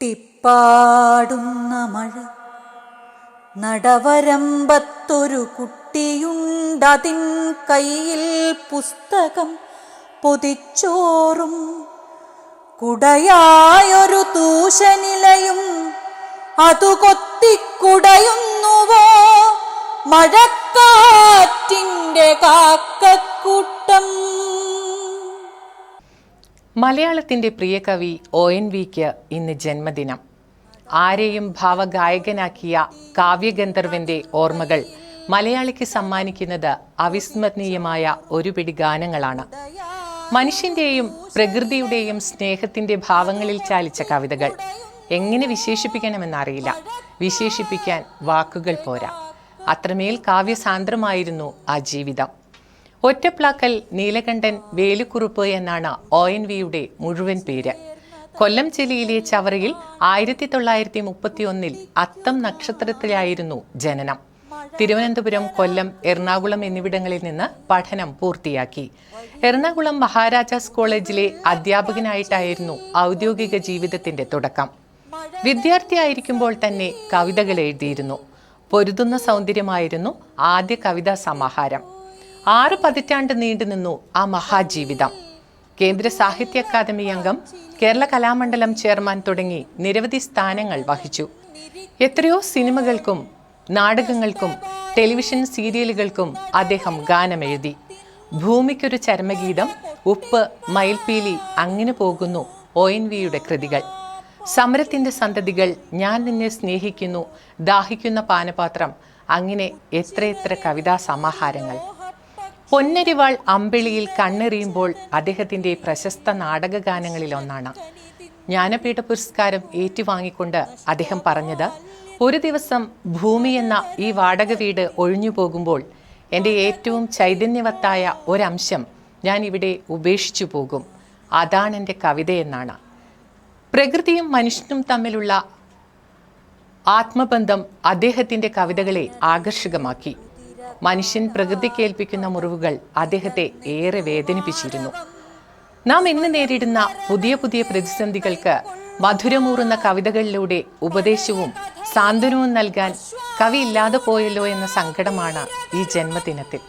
കെട്ടിപ്പാടുന്ന മഴ നടവരമ്പത്തൊരു കുട്ടിയുണ്ടതിൻ കയ്യിൽ പുസ്തകം പൊതിച്ചോറും കുടയായൊരു തൂശനിലയും അതു കൊത്തിക്കുടയുന്നുവോ മഴക്കാറ്റിൻ്റെ കാക്കക്കൂട്ടം. മലയാളത്തിൻ്റെ പ്രിയ കവി ONVക്ക് ഇന്ന് ജന്മദിനം. ആരെയും ഭാവഗായകനാക്കിയ കാവ്യഗന്ധർവന്റെ ഓർമ്മകൾ മലയാളിക്ക് സമ്മാനിക്കുന്നത് അവിസ്മരണീയമായ ഒരു പിടി ഗാനങ്ങളാണ്. മനുഷ്യന്റെയും പ്രകൃതിയുടെയും സ്നേഹത്തിന്റെ ഭാവങ്ങളിൽ ചാലിച്ച കവിതകൾ. എങ്ങനെ വിശേഷിപ്പിക്കണമെന്നറിയില്ല. വിശേഷിപ്പിക്കാൻ വാക്കുകൾ പോരാ. അത്രമേൽ കാവ്യസാന്ദ്രമായിരുന്നു ആ ജീവിതം. ഒറ്റപ്ലാക്കൽ നീലകണ്ഠൻ വേലുക്കുറുപ്പ് എന്നാണ് ONVയുടെ മുഴുവൻ പേര്. കൊല്ലം ജില്ലയിലെ ചവറയിൽ 1931 അത്തം നക്ഷത്രത്തിലായിരുന്നു ജനനം. തിരുവനന്തപുരം, കൊല്ലം, എറണാകുളം എന്നിവിടങ്ങളിൽ നിന്ന് പഠനം പൂർത്തിയാക്കി. എറണാകുളം മഹാരാജാസ് കോളേജിലെ അധ്യാപകനായിട്ടായിരുന്നു ഔദ്യോഗിക ജീവിതത്തിന്റെ തുടക്കം. വിദ്യാർത്ഥിയായിരിക്കുമ്പോൾ തന്നെ കവിതകൾ എഴുതിയിരുന്നു. പൊരുതുന്ന സൗന്ദര്യമായിരുന്നു ആദ്യ കവിതാ സമാഹാരം. 6 പതിറ്റാണ്ട് നീണ്ടുനിന്നു ആ മഹാജീവിതം. കേന്ദ്ര സാഹിത്യ അക്കാദമി അംഗം, കേരള കലാമണ്ഡലം ചെയർമാൻ തുടങ്ങി നിരവധി സ്ഥാനങ്ങൾ വഹിച്ചു. എത്രയോ സിനിമകൾക്കും നാടകങ്ങൾക്കും ടെലിവിഷൻ സീരിയലുകൾക്കും അദ്ദേഹം ഗാനമെഴുതി. ഭൂമിക്കൊരു ചരമഗീതം, ഉപ്പ്, മയിൽപീലി, അങ്ങനെ പോകുന്നു ONVയുടെ കൃതികൾ. സമരത്തിന്റെ സന്തതികൾ, ഞാൻ നിന്നെ സ്നേഹിക്കുന്നു, ദാഹിക്കുന്ന പാനപാത്രം, അങ്ങനെ എത്രയെത്ര കവിതാ സമാഹാരങ്ങൾ. പൊന്നരിവാൾ അമ്പിളിയിൽ കണ്ണെറിയുമ്പോൾ അദ്ദേഹത്തിന്റെ പ്രശസ്ത നാടകഗാനങ്ങളിൽ ഒന്നാണ്. ജ്ഞാനപീഠ പുരസ്കാരം ഏറ്റുവാങ്ങിക്കൊണ്ട് അദ്ദേഹം പറഞ്ഞത്, ഒരു ദിവസം ഭൂമി എന്ന ഈ വാടക വീട് ഒഴിഞ്ഞു പോകുമ്പോൾ എൻ്റെ ഏറ്റവും ചൈതന്യവത്തായ ഒരംശം ഞാൻ ഇവിടെ ഉപേക്ഷിച്ചു പോകും. അതാണ് എൻ്റെ കവിതയെന്നാണ്. പ്രകൃതിയും മനുഷ്യനും തമ്മിലുള്ള ആത്മബന്ധം അദ്ദേഹത്തിൻ്റെ കവിതകളെ ആകർഷകമാക്കി. മനുഷ്യൻ പ്രകൃതിക്കേൽപ്പിക്കുന്ന മുറിവുകൾ അദ്ദേഹത്തെ ഏറെ വേദനിപ്പിച്ചിരുന്നു. നാം ഇന്ന് നേരിടുന്ന പുതിയ പുതിയ പ്രതിസന്ധികൾക്ക് മധുരമൂറുന്ന കവിതകളിലൂടെ ഉപദേശവും സാന്ത്വനവും നൽകാൻ കവി ഇല്ലാതെ പോയല്ലോ എന്ന സങ്കടമാണ് ഈ ജന്മദിനത്തിൽ.